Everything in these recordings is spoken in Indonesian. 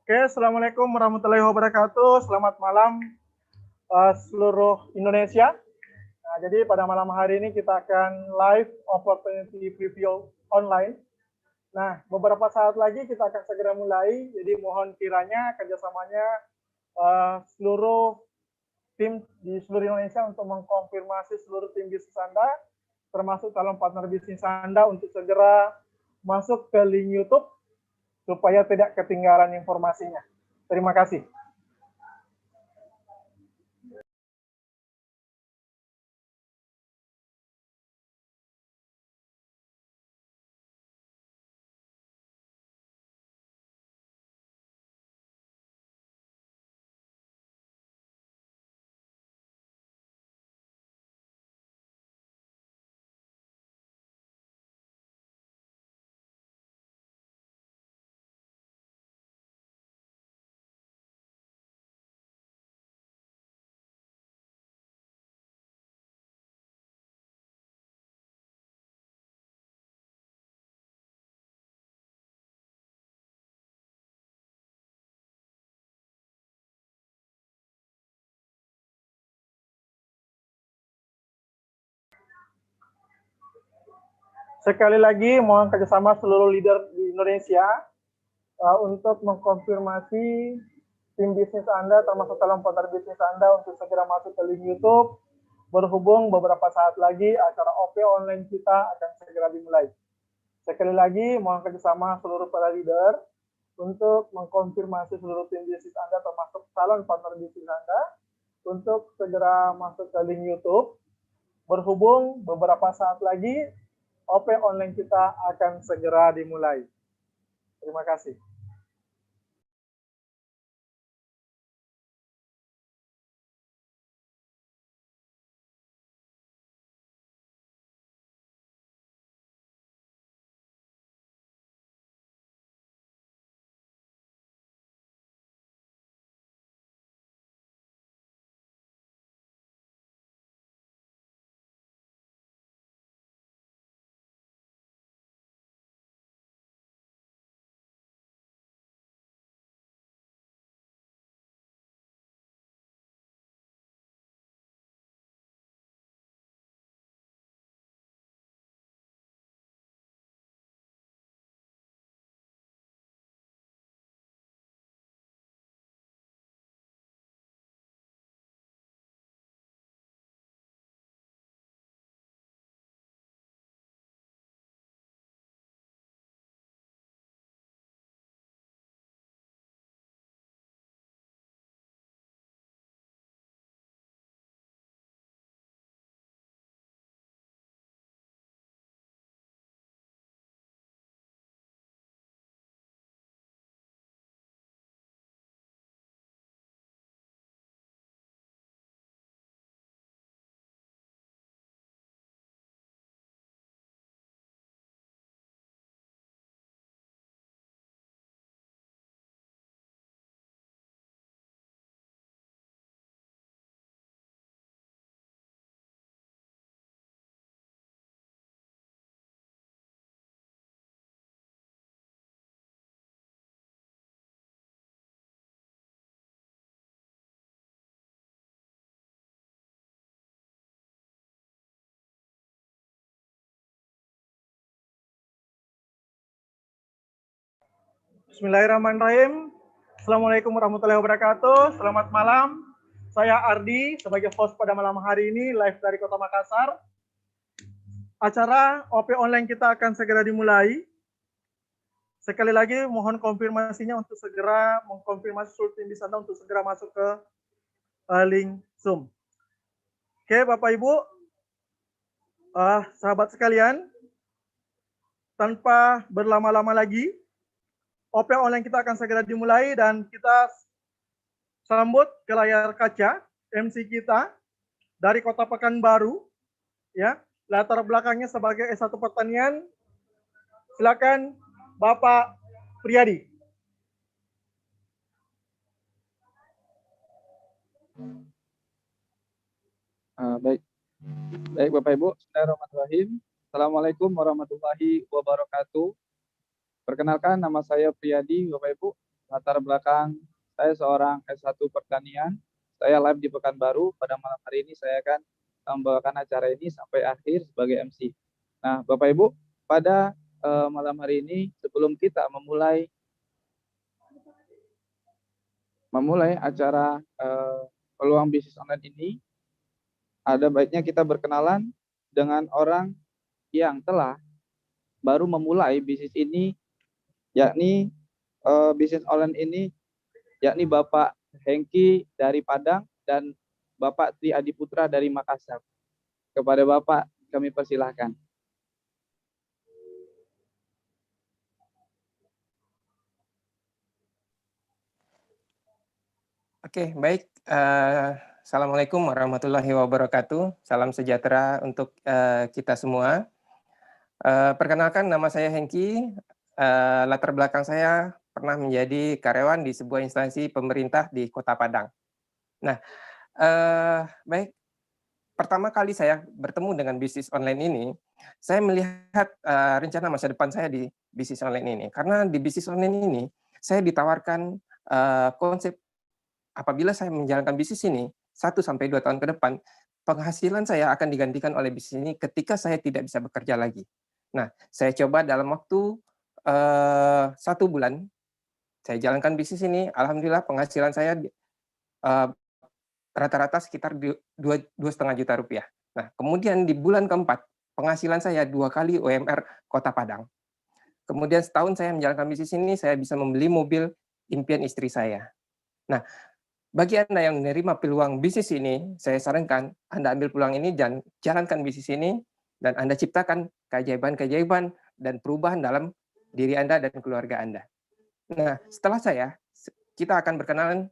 Oke, Assalamualaikum warahmatullahi wabarakatuh. Selamat malam seluruh Indonesia. Nah, jadi pada malam hari ini kita akan live opportunity preview online. Nah, beberapa saat lagi kita akan segera mulai. Jadi mohon kiranya kerjasamanya seluruh tim di seluruh Indonesia untuk mengkonfirmasi seluruh tim bisnis Anda, termasuk calon partner bisnis Anda untuk segera masuk ke link YouTube supaya tidak ketinggalan informasinya. Terima kasih. Sekali lagi mohon kerjasama seluruh leader di Indonesia untuk mengkonfirmasi tim bisnis Anda termasuk calon partner bisnis Anda untuk segera masuk ke link YouTube. Berhubung beberapa saat lagi acara OP online kita akan segera dimulai. Sekali lagi mohon kerjasama seluruh para leader untuk mengkonfirmasi seluruh tim bisnis Anda termasuk calon partner bisnis Anda untuk segera masuk ke link YouTube. Berhubung beberapa saat lagi OP online kita akan segera dimulai. Terima kasih. Bismillahirrahmanirrahim. Assalamualaikum warahmatullahi wabarakatuh. Selamat malam. Saya Ardi sebagai host pada malam hari ini live dari Kota Makassar. Acara OP online kita akan segera dimulai. Sekali lagi mohon konfirmasinya untuk segera mengkonfirmasi seluruh tim di sana untuk segera masuk ke link Zoom. Oke, Bapak Ibu, sahabat sekalian, tanpa berlama-lama lagi, OP online kita akan segera dimulai dan kita sambut ke layar kaca MC kita dari Kota Pekanbaru, ya, latar belakangnya sebagai S1 Pertanian. Silakan Bapak Priyadi. Baik Bapak Ibu, Bismillahirrahmanirrahim. Assalamualaikum warahmatullahi wabarakatuh. Perkenalkan, nama saya Priyadi, Bapak Ibu. latar belakang saya seorang S1 Pertanian. Saya live di Pekanbaru. Pada malam hari ini saya akan membawakan acara ini sampai akhir sebagai MC. Nah, Bapak Ibu, pada malam hari ini sebelum kita memulai acara peluang bisnis online ini, ada baiknya kita berkenalan dengan orang yang telah baru memulai bisnis ini, yakni bisnis online ini, yakni Bapak Hengki dari Padang dan Bapak Tri Adiputra dari Makassar. Kepada Bapak kami persilahkan. Oke, baik. Assalamualaikum warahmatullahi wabarakatuh. Salam sejahtera untuk kita semua. Perkenalkan, nama saya Hengki. Latar belakang saya pernah menjadi karyawan di sebuah instansi pemerintah di Kota Padang. Nah, baik. Pertama kali saya bertemu dengan bisnis online ini, saya melihat rencana masa depan saya di bisnis online ini. Karena di bisnis online ini, saya ditawarkan konsep apabila saya menjalankan bisnis ini 1-2 tahun ke depan, penghasilan saya akan digantikan oleh bisnis ini ketika saya tidak bisa bekerja lagi. Nah, saya coba dalam waktu 1 bulan, saya jalankan bisnis ini, alhamdulillah penghasilan saya rata-rata sekitar 2,5 juta rupiah. Nah, kemudian di bulan keempat, penghasilan saya 2 kali UMR Kota Padang. Kemudian setahun saya menjalankan bisnis ini, saya bisa membeli mobil impian istri saya. Nah, bagi Anda yang menerima peluang bisnis ini, saya sarankan Anda ambil peluang ini dan jalankan bisnis ini, dan Anda ciptakan keajaiban-keajaiban dan perubahan dalam diri Anda dan keluarga Anda. Nah, setelah kita akan berkenalan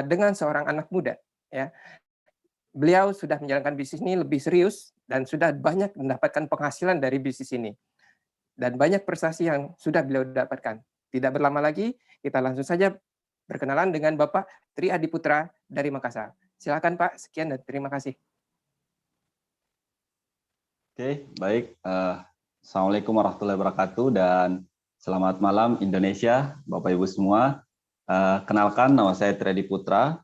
dengan seorang anak muda. Ya, beliau sudah menjalankan bisnis ini lebih serius dan sudah banyak mendapatkan penghasilan dari bisnis ini. Dan banyak prestasi yang sudah beliau dapatkan. Tidak berlama lagi, kita langsung saja berkenalan dengan Bapak Tri Adiputra dari Makassar. Silakan Pak, sekian dan terima kasih. Oke, baik. Assalamualaikum warahmatullahi wabarakatuh dan selamat malam Indonesia, Bapak Ibu semua. Kenalkan, nama saya Tri Adiputra.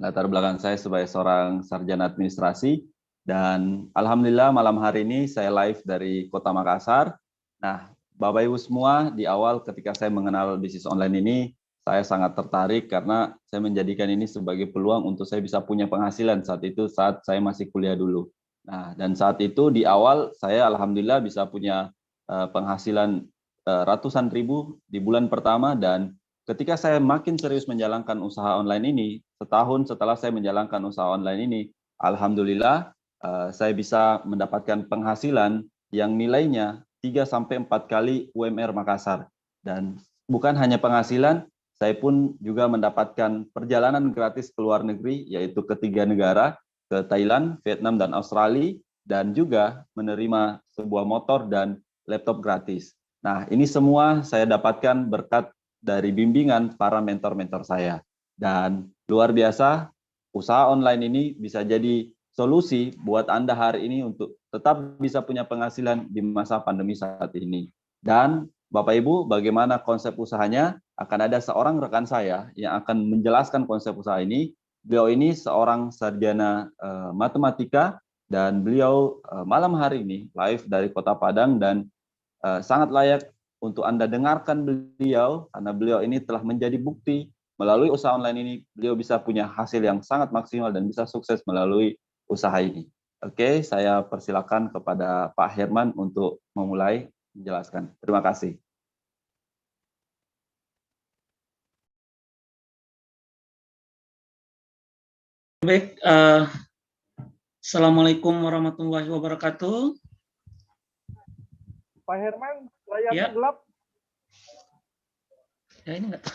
Latar belakang saya sebagai seorang sarjana administrasi dan alhamdulillah malam hari ini saya live dari Kota Makassar. Nah, Bapak Ibu semua, di awal ketika saya mengenal bisnis online ini, saya sangat tertarik karena saya menjadikan ini sebagai peluang untuk saya bisa punya penghasilan saat saya masih kuliah dulu. Nah, dan saat itu di awal saya alhamdulillah bisa punya penghasilan ratusan ribu di bulan pertama, dan ketika saya makin serius menjalankan usaha online ini, setahun setelah saya menjalankan usaha online ini, alhamdulillah saya bisa mendapatkan penghasilan yang nilainya 3-4 kali UMR Makassar. Dan bukan hanya penghasilan, saya pun juga mendapatkan perjalanan gratis ke luar negeri, yaitu ke 3 negara, ke Thailand, Vietnam, dan Australia, dan juga menerima sebuah motor dan laptop gratis. Nah, ini semua saya dapatkan berkat dari bimbingan para mentor-mentor saya. Dan luar biasa, usaha online ini bisa jadi solusi buat Anda hari ini untuk tetap bisa punya penghasilan di masa pandemi saat ini. Dan Bapak Ibu, bagaimana konsep usahanya? Akan ada seorang rekan saya yang akan menjelaskan konsep usaha ini. Beliau ini seorang sarjana matematika dan beliau malam hari ini live dari Kota Padang, dan sangat layak untuk Anda dengarkan beliau karena beliau ini telah menjadi bukti melalui usaha online ini beliau bisa punya hasil yang sangat maksimal dan bisa sukses melalui usaha ini. Oke, saya persilakan kepada Pak Herman untuk memulai menjelaskan. Terima kasih. Baik, Assalamualaikum warahmatullahi wabarakatuh. Pak Herman, layarnya Ya. gelap. Ya, ini enggak.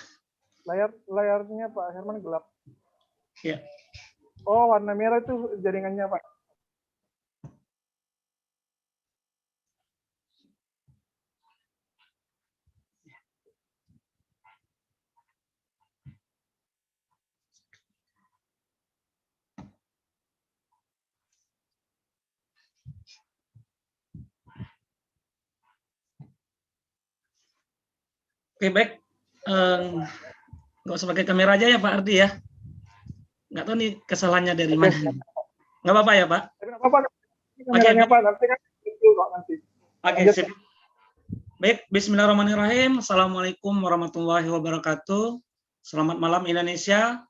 Layarnya Pak Herman gelap. Ya. Oh, warna merah itu jaringannya, Pak. Oke, baik. nggak usah pakai kamera aja ya Pak Ardi ya. Nggak tahu nih kesalahannya dari mana. Nggak apa-apa ya Pak? Tapi nggak apa-apa, kameranya Pak, nanti kan video kok nanti. Oke, sip. Baik, bismillahirrahmanirrahim. Assalamualaikum warahmatullahi wabarakatuh. Selamat malam Indonesia.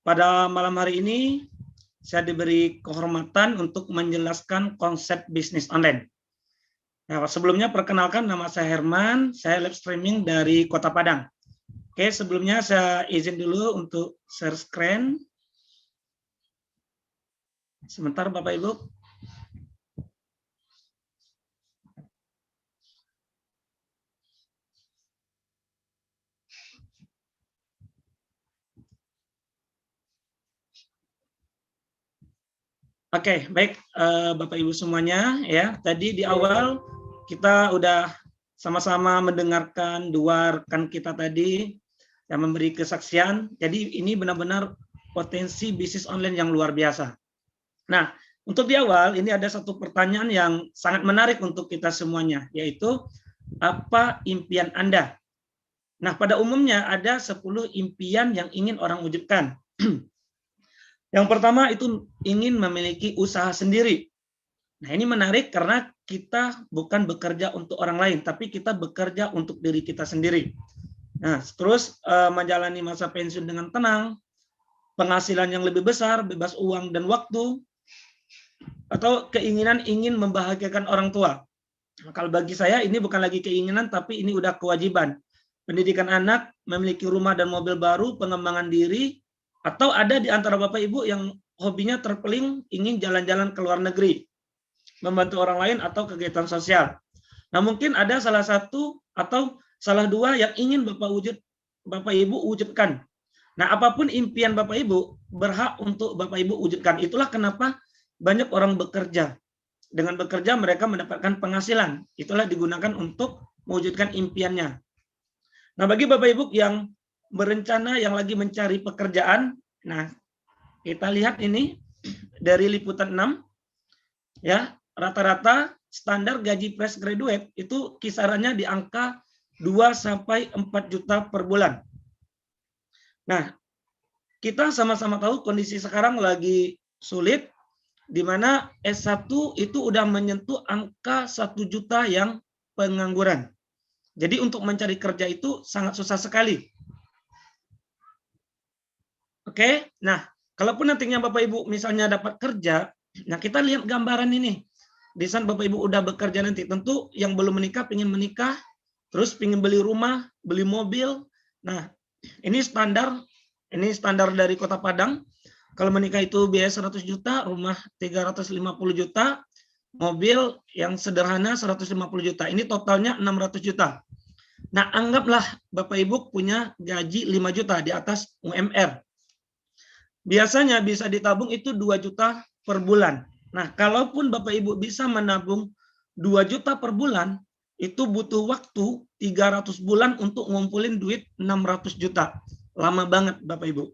Pada malam hari ini, saya diberi kehormatan untuk menjelaskan konsep bisnis online. Nah, sebelumnya perkenalkan, nama saya Herman, saya live streaming dari Kota Padang. Oke, sebelumnya saya izin dulu untuk share screen. Sebentar Bapak Ibu. Oke, baik Bapak Ibu semuanya ya. Tadi di awal kita udah sama-sama mendengarkan dua rekan kita tadi yang memberi kesaksian. Jadi ini benar-benar potensi bisnis online yang luar biasa. Nah, untuk di awal ini ada satu pertanyaan yang sangat menarik untuk kita semuanya, yaitu apa impian Anda? Nah, pada umumnya ada 10 impian yang ingin orang wujudkan. Yang pertama itu ingin memiliki usaha sendiri. Nah, ini menarik karena kita bukan bekerja untuk orang lain, tapi kita bekerja untuk diri kita sendiri. Nah, terus menjalani masa pensiun dengan tenang, penghasilan yang lebih besar, bebas uang dan waktu, atau keinginan ingin membahagiakan orang tua. Nah, kalau bagi saya ini bukan lagi keinginan, tapi ini udah kewajiban. Pendidikan anak, memiliki rumah dan mobil baru, pengembangan diri, atau ada di antara Bapak Ibu yang hobinya terpeling ingin jalan-jalan ke luar negeri, membantu orang lain atau kegiatan sosial. Nah, mungkin ada salah satu atau salah dua yang ingin Bapak Ibu wujudkan. Nah, apapun impian Bapak Ibu berhak untuk Bapak Ibu wujudkan. Itulah kenapa banyak orang bekerja. Dengan bekerja mereka mendapatkan penghasilan. Itulah digunakan untuk mewujudkan impiannya. Nah, bagi Bapak Ibu yang berencana yang lagi mencari pekerjaan, nah kita lihat ini dari liputan 6 ya, rata-rata standar gaji fresh graduate itu kisarannya di angka 2 sampai 4 juta per bulan. Nah, kita sama-sama tahu kondisi sekarang lagi sulit, di mana S1 itu udah menyentuh angka 1 juta yang pengangguran. Jadi untuk mencari kerja itu sangat susah sekali. Oke, nah kalaupun nantinya Bapak Ibu misalnya dapat kerja, nah kita lihat gambaran ini. Di sana Bapak Ibu udah bekerja nanti, tentu yang belum menikah pengen menikah, terus pengen beli rumah, beli mobil. Nah, ini standar dari Kota Padang. Kalau menikah itu biaya 100 juta, rumah 350 juta, mobil yang sederhana 150 juta. Ini totalnya 600 juta. Nah, anggaplah Bapak Ibu punya gaji 5 juta di atas UMR. Biasanya bisa ditabung itu 2 juta per bulan. Nah, kalaupun Bapak Ibu bisa menabung 2 juta per bulan, itu butuh waktu 300 bulan untuk ngumpulin duit 600 juta. Lama banget Bapak Ibu.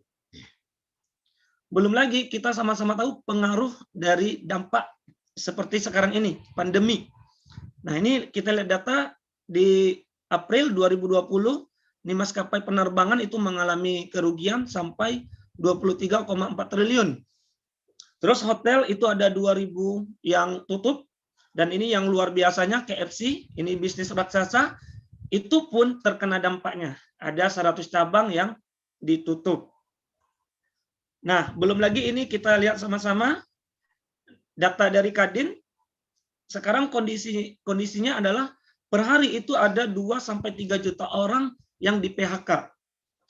Belum lagi kita sama-sama tahu pengaruh dari dampak seperti sekarang ini, pandemi. Nah, ini kita lihat data di April 2020, ini maskapai penerbangan itu mengalami kerugian sampai 23,4 triliun. Terus hotel itu ada 2.000 yang tutup, dan ini yang luar biasanya KFC, ini bisnis raksasa, itu pun terkena dampaknya. Ada 100 cabang yang ditutup. Nah, belum lagi ini kita lihat sama-sama data dari Kadin. Sekarang kondisinya adalah per hari itu ada 2 sampai 3 juta orang yang di PHK.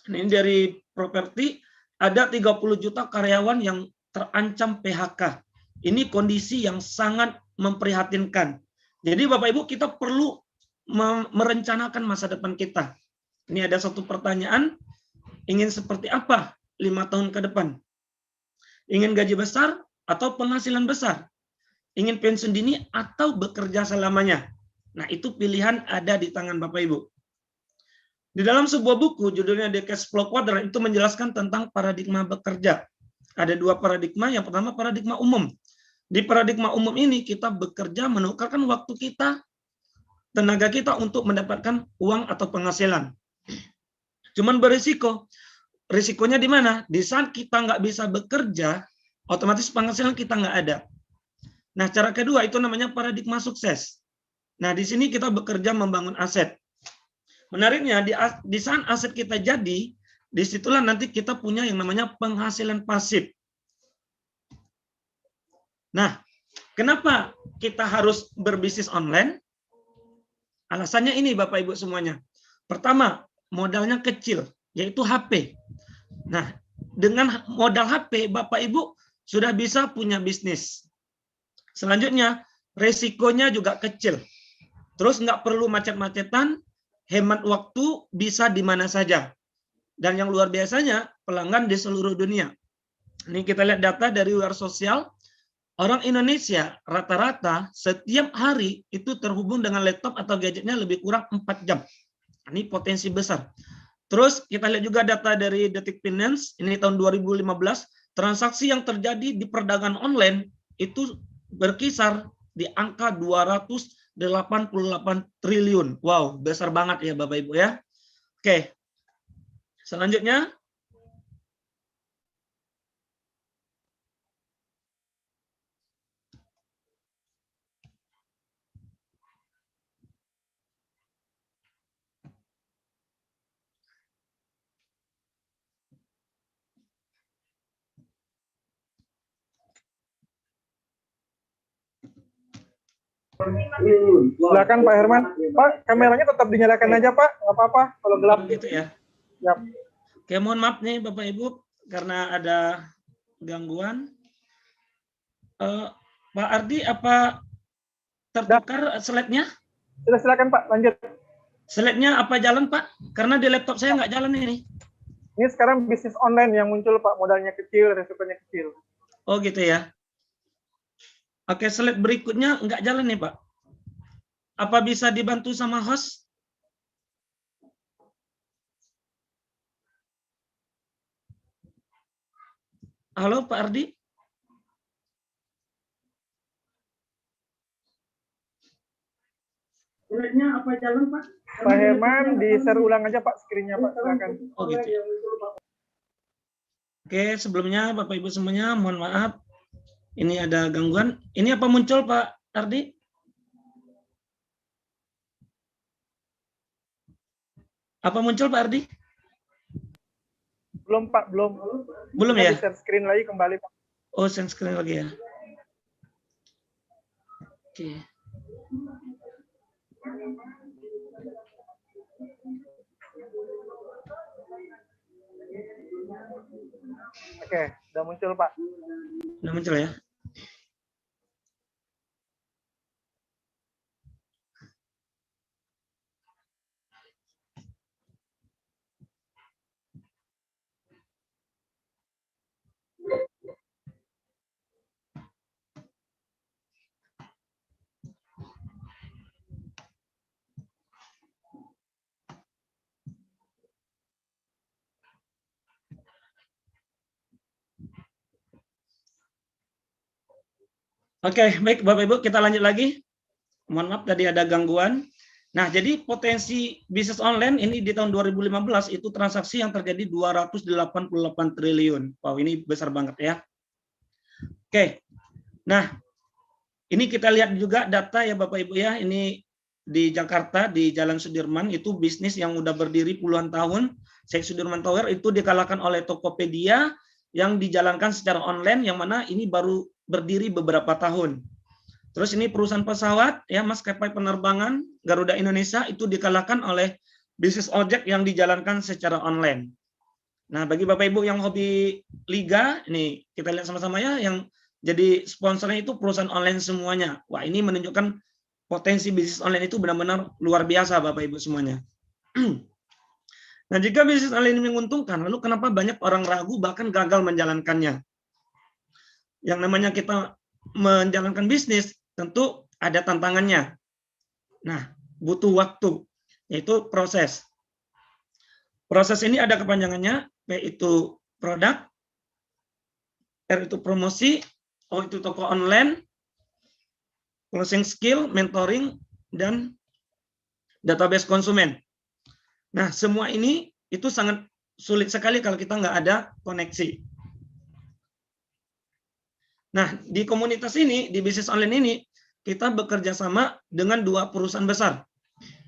Ini dari properti ada 30 juta karyawan yang terancam PHK. Ini kondisi yang sangat memprihatinkan. Jadi Bapak Ibu kita perlu merencanakan masa depan kita. Ini ada satu pertanyaan, ingin seperti apa 5 tahun ke depan? Ingin gaji besar atau penghasilan besar? Ingin pensiun dini atau bekerja selamanya? Nah, itu pilihan ada di tangan Bapak Ibu. Di dalam sebuah buku, judulnya The Cash Flow Quadrant, itu menjelaskan tentang paradigma bekerja. Ada 2 paradigma, yang pertama paradigma umum. Di paradigma umum ini, kita bekerja menukarkan waktu kita, tenaga kita untuk mendapatkan uang atau penghasilan. Cuman berisiko. Risikonya di mana? Di saat kita nggak bisa bekerja, otomatis penghasilan kita nggak ada. Nah, cara kedua itu namanya paradigma sukses. Nah, di sini kita bekerja membangun aset. Menariknya, di saat aset kita jadi, disitulah nanti kita punya yang namanya penghasilan pasif. Nah, kenapa kita harus berbisnis online? Alasannya ini Bapak Ibu semuanya. Pertama, modalnya kecil, yaitu HP. Nah, dengan modal HP, Bapak Ibu sudah bisa punya bisnis. Selanjutnya, resikonya juga kecil. Terus nggak perlu macet-macetan, hemat waktu, bisa di mana saja. Dan yang luar biasanya, pelanggan di seluruh dunia. Ini kita lihat data dari luar sosial. Orang Indonesia rata-rata setiap hari itu terhubung dengan laptop atau gadgetnya lebih kurang 4 jam. Ini potensi besar. Terus kita lihat juga data dari Detik Finance, ini tahun 2015, transaksi yang terjadi di perdagangan online itu berkisar di angka 288 triliun. Wow, besar banget ya Bapak Ibu ya. Oke, selanjutnya. Silakan Pak Herman. Pak, kameranya tetap dinyalakan aja Pak, nggak apa-apa kalau gelap. Gitu ya. Yap. Oke, mohon maaf nih Bapak Ibu karena ada gangguan. Pak Ardi, apa tertukar slide-nya? Sudah silakan Pak, lanjut. Slide-nya apa jalan Pak? Karena di laptop saya nggak jalan ini. Ini sekarang bisnis online yang muncul Pak, modalnya kecil, resikonya kecil. Oh gitu ya. Oke, slide berikutnya nggak jalan nih Pak. Apa bisa dibantu sama host? Halo Pak Ardi? Slide-nya apa jalan Pak? Pak Herman, di-share ulang aja Pak screen-nya Pak, silakan. Oh gitu. Oke, sebelumnya Bapak Ibu semuanya mohon maaf. Ini ada gangguan. Ini apa muncul Pak Ardi? Apa muncul Pak Ardi? Belum Pak, belum. Belum ya? Share screen lagi kembali Pak. Oh, share screen lagi ya. Oke. Oke, udah muncul Pak. Udah muncul ya? Oke, baik Bapak Ibu, kita lanjut lagi. Mohon maaf tadi ada gangguan. Nah, jadi potensi bisnis online ini di tahun 2015 itu transaksi yang terjadi 288 triliun. Wow, ini besar banget ya. Oke. Nah, ini kita lihat juga data ya Bapak Ibu ya. Ini di Jakarta di Jalan Sudirman itu bisnis yang udah berdiri puluhan tahun. Sheikh Sudirman Tower itu dikalahkan oleh Tokopedia yang dijalankan secara online yang mana ini baru berdiri beberapa tahun. Terus ini perusahaan pesawat ya maskapai penerbangan Garuda Indonesia itu dikalahkan oleh bisnis ojek yang dijalankan secara online. Nah, bagi Bapak Ibu yang hobi liga, ini kita lihat sama-sama ya yang jadi sponsornya itu perusahaan online semuanya. Wah, ini menunjukkan potensi bisnis online itu benar-benar luar biasa Bapak Ibu semuanya. Nah, jika bisnis online ini menguntungkan, lalu kenapa banyak orang ragu bahkan gagal menjalankannya? Yang namanya kita menjalankan bisnis, tentu ada tantangannya. Nah, butuh waktu, yaitu proses. Proses ini ada kepanjangannya, P itu produk, R itu promosi, O itu toko online, closing skill, mentoring, dan database konsumen. Nah, semua ini itu sangat sulit sekali kalau kita nggak ada koneksi. Nah, di komunitas ini, di bisnis online ini, kita bekerja sama dengan 2 perusahaan besar.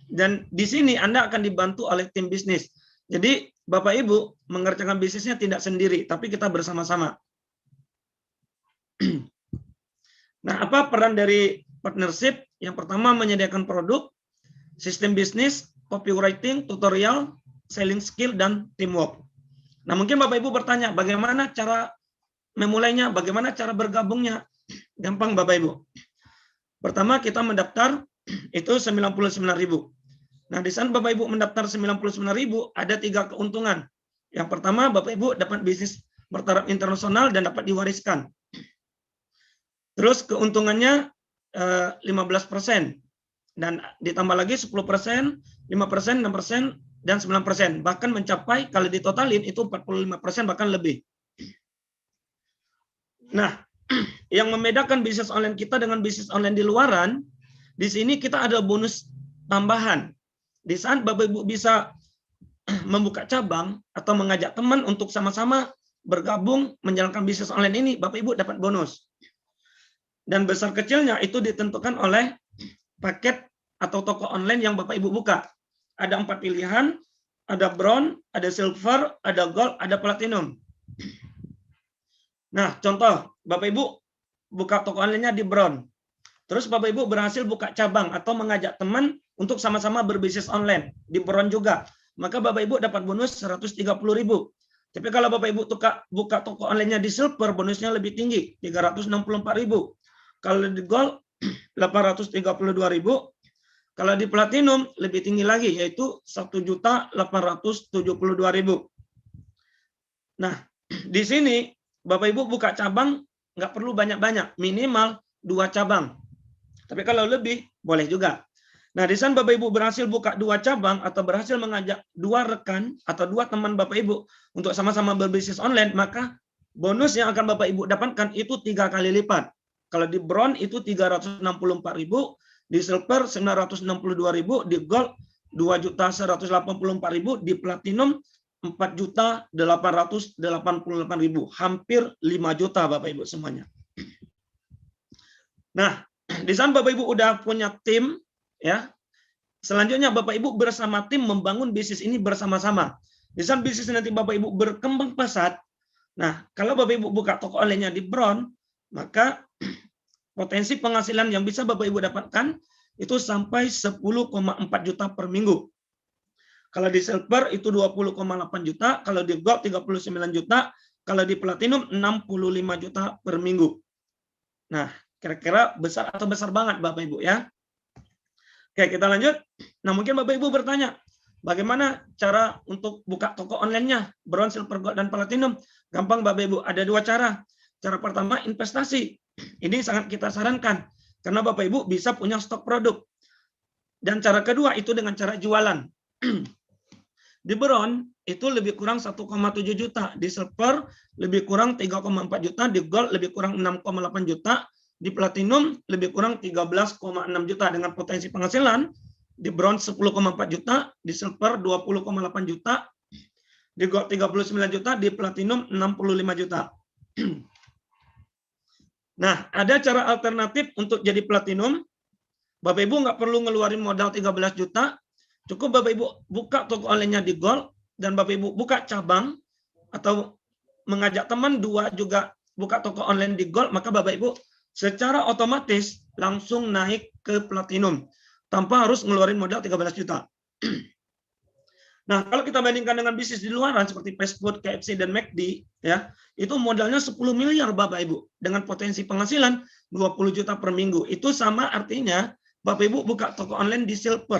Dan di sini Anda akan dibantu oleh tim bisnis. Jadi, Bapak Ibu mengerjakan bisnisnya tidak sendiri, tapi kita bersama-sama. Nah, apa peran dari partnership? Yang pertama, menyediakan produk, sistem bisnis, copywriting, tutorial, selling skill, dan teamwork. Nah, mungkin Bapak Ibu bertanya, bagaimana cara memulainya, bagaimana cara bergabungnya? Gampang Bapak Ibu. Pertama, kita mendaftar, itu 99.000. Nah, di sana Bapak Ibu mendaftar 99.000, ada 3 keuntungan. Yang pertama, Bapak Ibu dapat bisnis bertaraf internasional dan dapat diwariskan. Terus keuntungannya 15%. Dan ditambah lagi 10%, 5%, 6%, dan 9%. Bahkan mencapai, kalau ditotalin, itu 45%, bahkan lebih. Nah, yang membedakan bisnis online kita dengan bisnis online di luaran, di sini kita ada bonus tambahan. Di saat Bapak Ibu bisa membuka cabang atau mengajak teman untuk sama-sama bergabung menjalankan bisnis online ini, Bapak Ibu dapat bonus. Dan besar kecilnya itu ditentukan oleh paket atau toko online yang Bapak Ibu buka. Ada 4 pilihan, ada bronze, ada silver, ada gold, ada platinum. Nah, contoh, Bapak Ibu buka toko online-nya di bronze. Terus Bapak Ibu berhasil buka cabang atau mengajak teman untuk sama-sama berbisnis online di bronze juga. Maka Bapak Ibu dapat bonus 130.000. Tapi kalau Bapak Ibu buka toko online-nya di silver, bonusnya lebih tinggi, 364.000. Kalau di gold, 832.000. Kalau di platinum, lebih tinggi lagi, yaitu 1.872.000. Nah, di sini, Bapak Ibu buka cabang, nggak perlu banyak-banyak, minimal 2 cabang. Tapi kalau lebih, boleh juga. Nah, di sana Bapak Ibu berhasil buka 2 cabang, atau berhasil mengajak 2 rekan, atau 2 teman Bapak Ibu, untuk sama-sama berbisnis online, maka bonus yang akan Bapak Ibu dapatkan itu 3 kali lipat. Kalau di bronze itu 364.000, di silver 962.000, di gold 2.184.000, di platinum 4.888.000, hampir 5 juta Bapak Ibu semuanya. Nah, di sana Bapak Ibu udah punya tim, ya. Selanjutnya Bapak Ibu bersama tim membangun bisnis ini bersama-sama. Di sana bisnis nanti Bapak Ibu berkembang pesat. Nah, kalau Bapak Ibu buka toko online-nya di bronze, maka potensi penghasilan yang bisa Bapak Ibu dapatkan itu sampai 10,4 juta per minggu. Kalau di silver itu 20,8 juta, kalau di gold 39 juta, kalau di platinum 65 juta per minggu. Nah, kira-kira besar atau besar banget Bapak Ibu ya. Oke, kita lanjut. Nah, mungkin Bapak Ibu bertanya, bagaimana cara untuk buka toko online-nya? Bronze, silver, gold, dan platinum. Gampang Bapak Ibu, ada 2 cara. Cara pertama, investasi. Ini sangat kita sarankan, karena Bapak Ibu bisa punya stok produk. Dan cara kedua itu dengan cara jualan. Di bronze itu lebih kurang 1,7 juta, di silver lebih kurang 3,4 juta, di gold lebih kurang 6,8 juta, di platinum lebih kurang 13,6 juta dengan potensi penghasilan di bronze 10,4 juta, di silver 20,8 juta, di gold 39 juta, di platinum 65 juta. Nah, ada cara alternatif untuk jadi platinum. Bapak Ibu nggak perlu ngeluarin modal 13 juta, cukup Bapak Ibu buka toko online-nya di gold, dan Bapak Ibu buka cabang, atau mengajak teman 2 juga buka toko online di gold, maka Bapak Ibu secara otomatis langsung naik ke platinum, tanpa harus ngeluarin modal 13 juta. Nah, kalau kita bandingkan dengan bisnis di luaran seperti fast food, KFC, dan McD, ya, itu modalnya 10 miliar Bapak Ibu, dengan potensi penghasilan 20 juta per minggu. Itu sama artinya Bapak Ibu buka toko online di silver.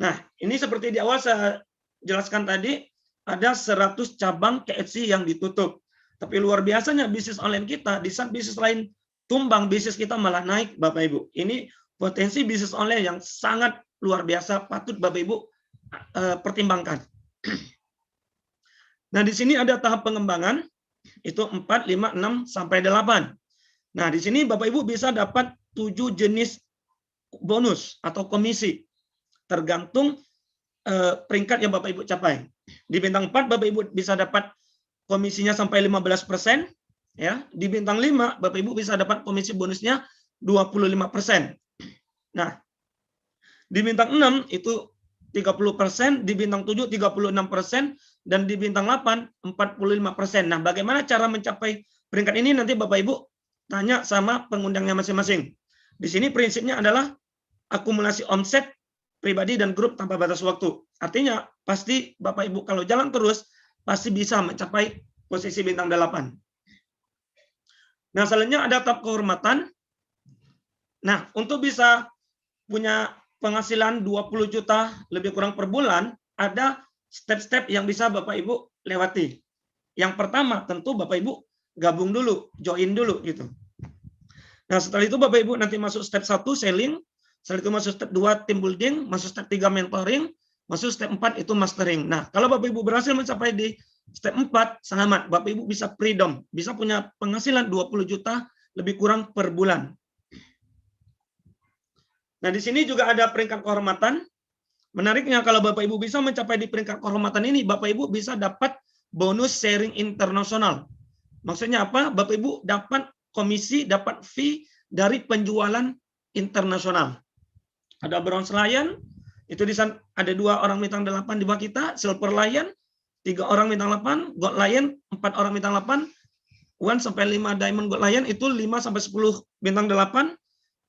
Nah, ini seperti di awal saya jelaskan tadi, ada 100 cabang KFC yang ditutup. Tapi luar biasanya bisnis online kita, di saat bisnis lain tumbang, bisnis kita malah naik Bapak Ibu. Ini potensi bisnis online yang sangat luar biasa, patut Bapak Ibu pertimbangkan. Nah, di sini ada tahap pengembangan, itu 4, 5, 6, sampai 8. Nah, di sini Bapak Ibu bisa dapat 7 jenis bonus atau komisi, tergantung peringkat yang Bapak Ibu capai. Di bintang 4 Bapak Ibu bisa dapat komisinya sampai 15%, ya. Di bintang 5 Bapak Ibu bisa dapat komisi bonusnya 25%. Nah, di bintang 6 itu 30%, di bintang 7 36%, dan di bintang 8 45%. Nah, bagaimana cara mencapai peringkat ini nanti Bapak Ibu tanya sama pengundangnya masing-masing. Di sini prinsipnya adalah akumulasi omset pribadi dan grup tanpa batas waktu. Artinya, pasti Bapak Ibu kalau jalan terus, pasti bisa mencapai posisi bintang 8. Nah, selanjutnya ada tahap kehormatan. Nah, untuk bisa punya penghasilan 20 juta lebih kurang per bulan, ada step-step yang bisa Bapak Ibu lewati. Yang pertama, tentu Bapak Ibu gabung dulu, join dulu gitu. Nah, setelah itu Bapak Ibu nanti masuk step 1 selling, setelah itu masuk step 2 team building, masuk step 3 mentoring, masuk step 4 itu mastering. Nah, kalau Bapak Ibu berhasil mencapai di step 4, selamat. Bapak Ibu bisa freedom, bisa punya penghasilan 20 juta lebih kurang per bulan. Nah, di sini juga ada peringkat kehormatan. Menariknya kalau Bapak Ibu bisa mencapai di peringkat kehormatan ini, Bapak Ibu bisa dapat bonus sharing internasional. Maksudnya apa? Bapak Ibu dapat komisi, dapat fee dari penjualan internasional. Ada bronze lion, itu di sana ada 2 orang bintang 8 di bawah kita, silver lion, 3 orang bintang 8, gold lion, 4 orang bintang 8, 1 sampai 5 diamond gold lion itu 5 sampai 10 bintang 8.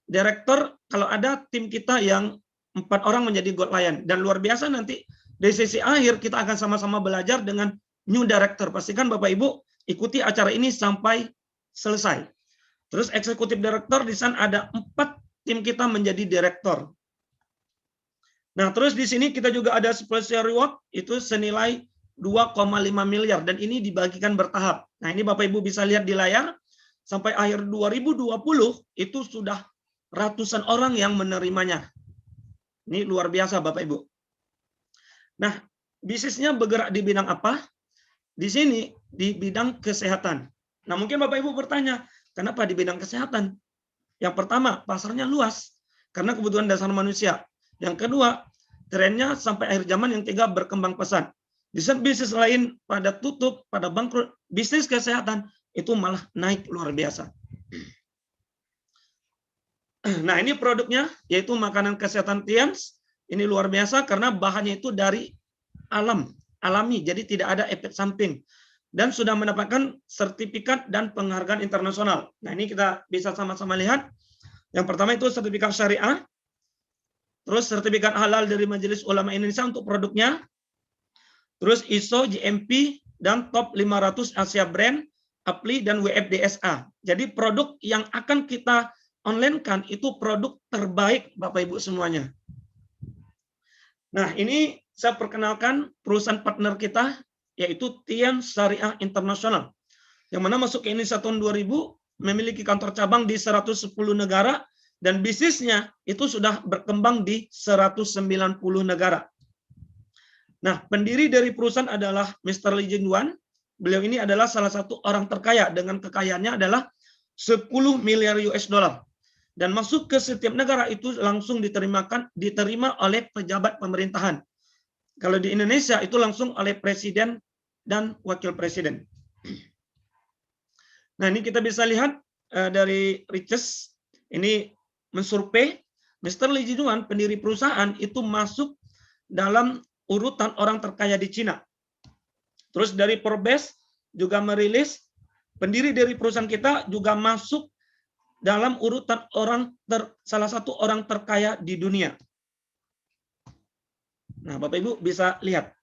Direktur kalau ada tim kita yang 4 orang menjadi gold lion, dan luar biasa nanti di sesi akhir kita akan sama-sama belajar dengan new director. Pastikan Bapak Ibu ikuti acara ini sampai selesai. Terus eksekutif direktur di sana ada 4 tim kita menjadi direktur. Nah, terus di sini kita juga ada special reward itu senilai 2,5 miliar dan ini dibagikan bertahap. Nah, ini Bapak Ibu bisa lihat di layar sampai akhir 2020 itu sudah ratusan orang yang menerimanya. Ini luar biasa Bapak Ibu. Nah, bisnisnya bergerak di bidang apa? Di sini di bidang kesehatan. Nah, mungkin Bapak Ibu bertanya, kenapa di bidang kesehatan? Yang pertama, pasarnya luas karena kebutuhan dasar manusia. Yang kedua, trennya sampai akhir zaman. Yang ketiga, berkembang pesat. Di saat bisnis lain pada tutup, pada bangkrut, bisnis kesehatan itu malah naik luar biasa. Nah, ini produknya yaitu makanan kesehatan Tians. Ini luar biasa karena bahannya itu dari alam, alami, jadi tidak ada efek samping. Dan sudah mendapatkan sertifikat dan penghargaan internasional. Nah, ini kita bisa sama-sama lihat. Yang pertama itu sertifikat syariah, terus sertifikat halal dari Majelis Ulama Indonesia untuk produknya, terus ISO, GMP, dan top 500 Asia Brand, APLI, dan WFDSA. Jadi produk yang akan kita online-kan itu produk terbaik Bapak Ibu semuanya. Nah, ini saya perkenalkan perusahaan partner kita, yaitu Tians Syariah Internasional, yang mana masuk ke Indonesia tahun 2000, memiliki kantor cabang di 110 negara, dan bisnisnya itu sudah berkembang di 190 negara. Nah, pendiri dari perusahaan adalah Mr. Lee Jin-wan. Beliau ini adalah salah satu orang terkaya dengan kekayaannya adalah 10 miliar US dollar. Dan masuk ke setiap negara itu langsung diterima oleh pejabat pemerintahan. Kalau di Indonesia itu langsung oleh presiden dan wakil presiden. Nah, ini kita bisa lihat dari Riches, ini mensurvei Mr. Lee Jin-wan, pendiri perusahaan, itu masuk dalam urutan orang terkaya di Cina. Terus dari Forbes juga merilis pendiri dari perusahaan kita juga masuk dalam urutan salah satu orang terkaya di dunia. Nah, Bapak Ibu bisa lihat.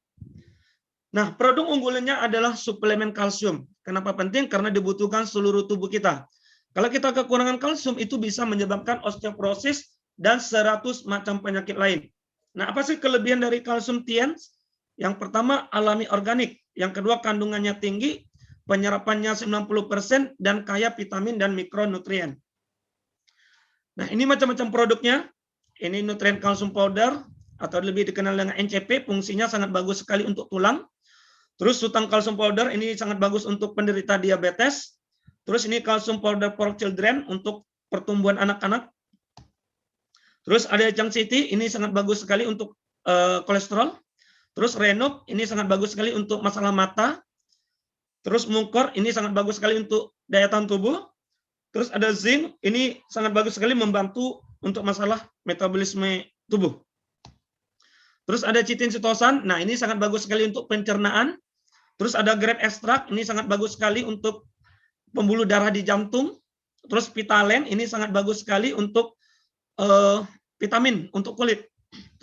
Nah, produk unggulannya adalah suplemen kalsium. Kenapa penting? Karena dibutuhkan seluruh tubuh kita. Kalau kita kekurangan kalsium, itu bisa menyebabkan osteoporosis dan 100 macam penyakit lain. Nah, apa sih kelebihan dari kalsium Tians? Yang pertama, alami organik. Yang kedua, kandungannya tinggi, penyerapannya 90%, dan kaya vitamin dan mikronutrien. Nah, ini macam-macam produknya. Ini nutrien kalsium powder, atau lebih dikenal dengan NCP, fungsinya sangat bagus sekali untuk tulang. Terus Sultan kalsium powder, ini sangat bagus untuk penderita diabetes. Terus ini kalsium powder for children, untuk pertumbuhan anak-anak. Terus ada Chang City, ini sangat bagus sekali untuk kolesterol. Terus Renov ini sangat bagus sekali untuk masalah mata. Terus Mungkor ini sangat bagus sekali untuk daya tahan tubuh. Terus ada Zinc, ini sangat bagus sekali membantu untuk masalah metabolisme tubuh. Terus ada Chitin Sitosan, nah ini sangat bagus sekali untuk pencernaan. Terus ada Grape Extract, ini sangat bagus sekali untuk pembuluh darah di jantung. Terus Vitalen, ini sangat bagus sekali untuk vitamin untuk kulit.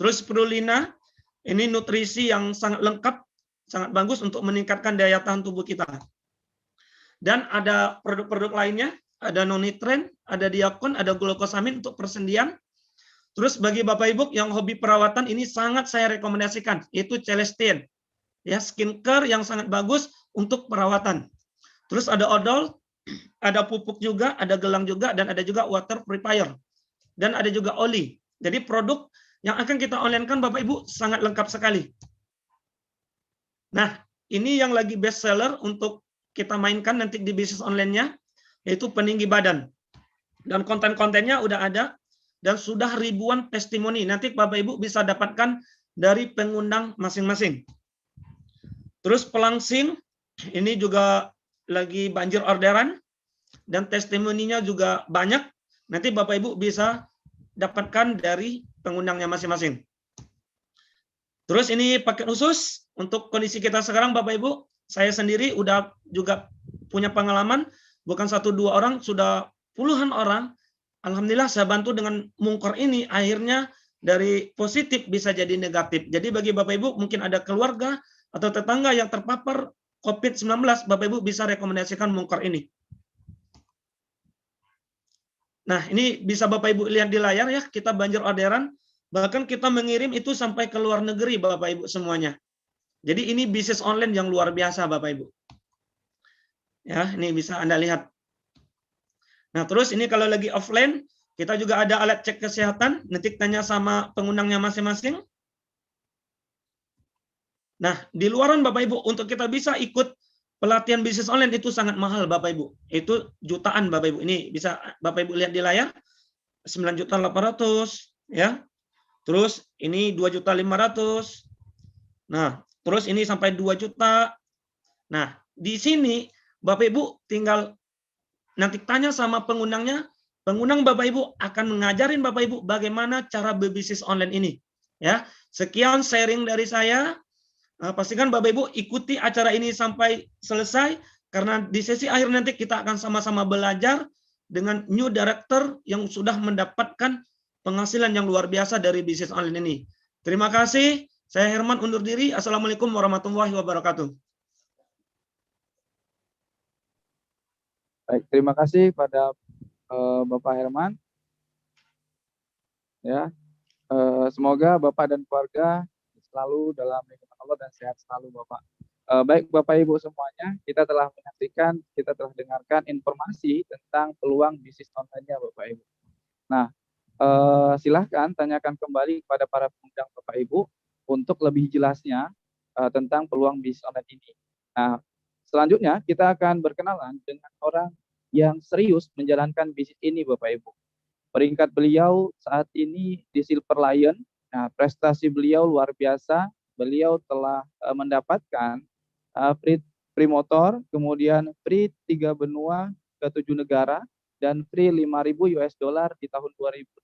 Terus Spirulina, ini nutrisi yang sangat lengkap, sangat bagus untuk meningkatkan daya tahan tubuh kita. Dan ada produk-produk lainnya, ada nonitren, ada diakon, ada glukosamin untuk persendian. Terus bagi Bapak Ibu yang hobi perawatan ini sangat saya rekomendasikan, yaitu Celestine. Ya, skincare yang sangat bagus untuk perawatan. Terus ada odol, ada pupuk juga, ada gelang juga, dan ada juga water purifier. Dan ada juga oli. Jadi produk yang akan kita online-kan Bapak Ibu sangat lengkap sekali. Nah, ini yang lagi best seller untuk kita mainkan nanti di bisnis online-nya, yaitu peninggi badan. Dan konten-kontennya udah ada, dan sudah ribuan testimoni. Nanti Bapak Ibu bisa dapatkan dari pengundang masing-masing. Terus pelangsing, ini juga lagi banjir orderan, dan testimoninya juga banyak. Nanti Bapak Ibu bisa dapatkan dari pengundangnya masing-masing. Terus ini paket khusus untuk kondisi kita sekarang Bapak Ibu. Saya sendiri udah juga punya pengalaman, bukan 1-2 orang, sudah puluhan orang. Alhamdulillah saya bantu dengan Mungkor ini, akhirnya dari positif bisa jadi negatif. Jadi bagi Bapak Ibu mungkin ada keluarga atau tetangga yang terpapar COVID-19, Bapak Ibu bisa rekomendasikan Mungkor ini. Nah, ini bisa Bapak Ibu lihat di layar ya, kita banjir orderan, bahkan kita mengirim itu sampai ke luar negeri Bapak Ibu semuanya. Jadi ini bisnis online yang luar biasa Bapak Ibu. Ya, ini bisa Anda lihat. Nah, terus ini kalau lagi offline, kita juga ada alat cek kesehatan, nanti tanya sama pengundangnya masing-masing. Nah, di luaran Bapak Ibu, untuk kita bisa ikut pelatihan bisnis online itu sangat mahal Bapak Ibu. Itu jutaan Bapak Ibu. Ini bisa Bapak Ibu lihat di layar, 9.800.000 ya. Terus ini 2.500.000. Nah, terus ini sampai 2 juta. Nah, di sini Bapak Ibu tinggal nanti tanya sama pengundangnya, pengundang Bapak Ibu akan mengajarin Bapak Ibu bagaimana cara berbisnis online ini. Ya, sekian sharing dari saya. Pastikan Bapak Ibu ikuti acara ini sampai selesai, karena di sesi akhir nanti kita akan sama-sama belajar dengan new director yang sudah mendapatkan penghasilan yang luar biasa dari bisnis online ini. Terima kasih. Saya Herman undur diri. Assalamualaikum warahmatullahi wabarakatuh. Baik, terima kasih pada Bapak Herman. Ya, semoga Bapak dan keluarga selalu dalam lindungan Allah dan sehat selalu Bapak. Baik Bapak Ibu semuanya, kita telah menyaksikan, kita telah dengarkan informasi tentang peluang bisnis online-nya Bapak Ibu. Nah, silahkan tanyakan kembali kepada para pengundang Bapak Ibu untuk lebih jelasnya tentang peluang bisnis online ini. Nah, selanjutnya kita akan berkenalan dengan orang yang serius menjalankan bisnis ini Bapak Ibu. Peringkat beliau saat ini di Silver Lion. Nah, prestasi beliau luar biasa. Beliau telah mendapatkan free motor, kemudian free 3 benua ke 7 negara, dan free 5.000 US dollar di tahun 2018,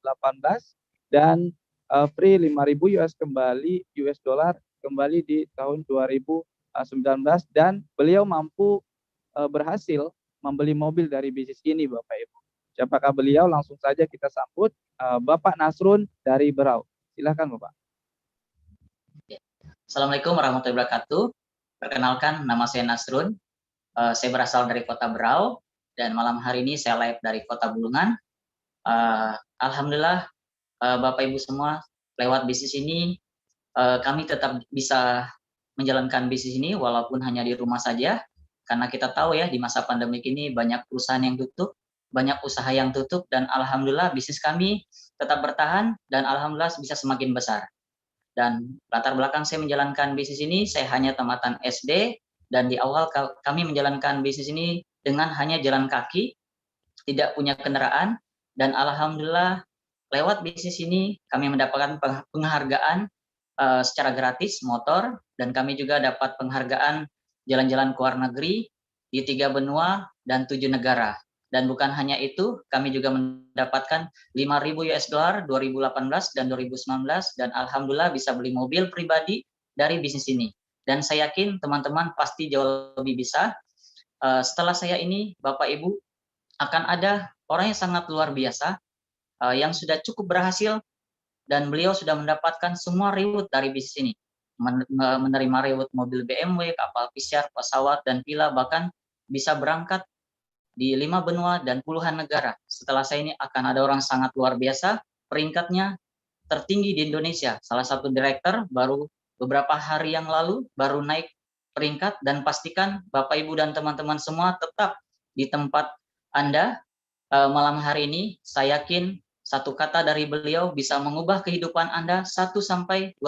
dan free 5.000 US dollar kembali di tahun 2019, dan beliau mampu berhasil membeli mobil dari bisnis ini Bapak Ibu. Siapakah beliau? Langsung saja kita sambut Bapak Nasrun dari Berau. Silakan Bapak. Assalamualaikum warahmatullahi wabarakatuh. Perkenalkan, nama saya Nasrun. Saya berasal dari Kota Berau dan malam hari ini saya live dari Kota Bulungan. Alhamdulillah Bapak Ibu semua, lewat bisnis ini kami tetap bisa menjalankan bisnis ini walaupun hanya di rumah saja, karena kita tahu ya di masa pandemik ini banyak perusahaan yang tutup, banyak usaha yang tutup, dan alhamdulillah bisnis kami tetap bertahan dan alhamdulillah bisa semakin besar. Dan latar belakang saya menjalankan bisnis ini, saya hanya tamatan SD, dan di awal kami menjalankan bisnis ini dengan hanya jalan kaki, tidak punya kendaraan, dan alhamdulillah lewat bisnis ini kami mendapatkan penghargaan secara gratis motor, dan kami juga dapat penghargaan jalan-jalan ke luar negeri di 3 benua dan 7 negara. Dan bukan hanya itu, kami juga mendapatkan 5.000 US dollar 2018 dan 2019, dan alhamdulillah bisa beli mobil pribadi dari bisnis ini. Dan saya yakin teman-teman pasti jauh lebih bisa. Setelah saya ini, Bapak Ibu, akan ada orang yang sangat luar biasa, yang sudah cukup berhasil, dan beliau sudah mendapatkan semua reward dari bisnis ini. Menerima reward mobil BMW, kapal pesiar, pesawat, dan villa, bahkan bisa berangkat di 5 benua dan puluhan negara. Setelah saya ini akan ada orang sangat luar biasa, peringkatnya tertinggi di Indonesia. Salah satu direktur baru beberapa hari yang lalu baru naik peringkat, dan pastikan Bapak Ibu dan teman-teman semua tetap di tempat Anda malam hari ini. Saya yakin satu kata dari beliau bisa mengubah kehidupan Anda 1-3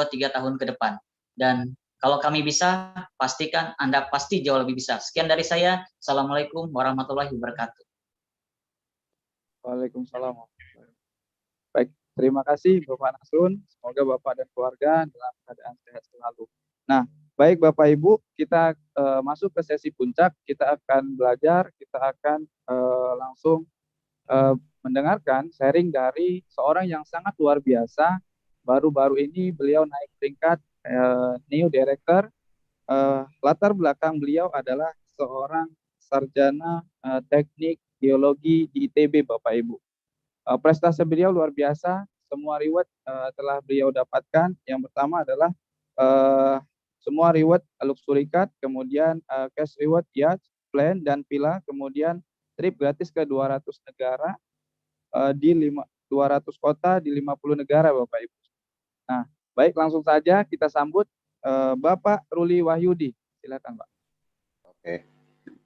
tahun ke depan. Dan kalau kami bisa, pastikan Anda pasti jauh lebih bisa. Sekian dari saya. Assalamualaikum warahmatullahi wabarakatuh. Waalaikumsalam. Baik, terima kasih Bapak Nasrun. Semoga Bapak dan keluarga dalam keadaan sehat selalu. Nah, baik Bapak Ibu, kita masuk ke sesi puncak. Kita akan belajar, kita akan langsung mendengarkan sharing dari seorang yang sangat luar biasa. Baru-baru ini beliau naik peringkat New Director. Latar belakang beliau adalah seorang sarjana teknik geologi di ITB, Bapak Ibu. Prestasi beliau luar biasa, semua reward telah beliau dapatkan. Yang pertama adalah semua reward luxury card, kemudian cash reward yacht, plane, dan villa, kemudian trip gratis ke 200 negara, di 200 kota di 50 negara, Bapak Ibu. Nah, baik, langsung saja kita sambut Bapak Ruli Wahyudi. Silakan, Pak. Oke.